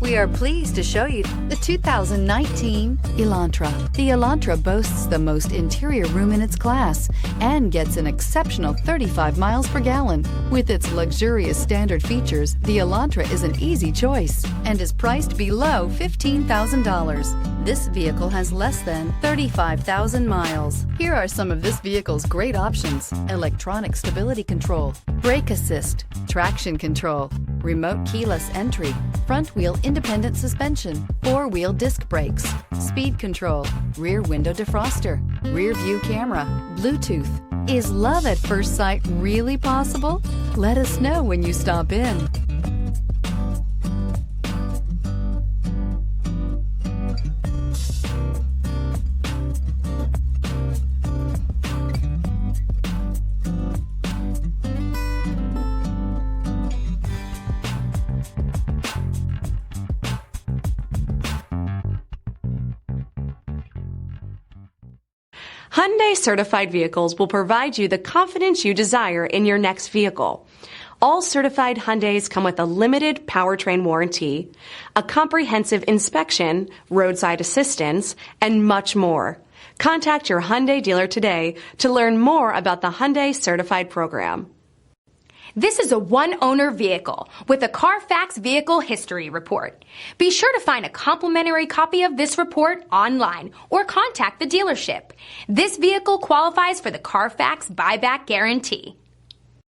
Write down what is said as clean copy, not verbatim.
We are pleased to show you the 2019 Elantra. The Elantra boasts the most interior room in its class and gets an exceptional 35 miles per gallon. With its luxurious standard features, the Elantra is an easy choice and is priced below $15,000. This vehicle has less than 35,000 miles. Here are some of this vehicle's great options: electronic stability control, brake assist, traction control, remote keyless entry, front wheel independent suspension, four-wheel disc brakes, speed control, rear window defroster, rear view camera, Bluetooth. Is love at first sight really possible? Let us know when you stop in. Hyundai certified vehicles will provide you the confidence you desire in your next vehicle. All certified Hyundais come with a limited powertrain warranty, a comprehensive inspection, roadside assistance, and much more. Contact your Hyundai dealer today to learn more about the Hyundai certified program. This is a one-owner vehicle with a Carfax Vehicle History Report. Be sure to find a complimentary copy of this report online or contact the dealership. This vehicle qualifies for the Carfax Buyback Guarantee.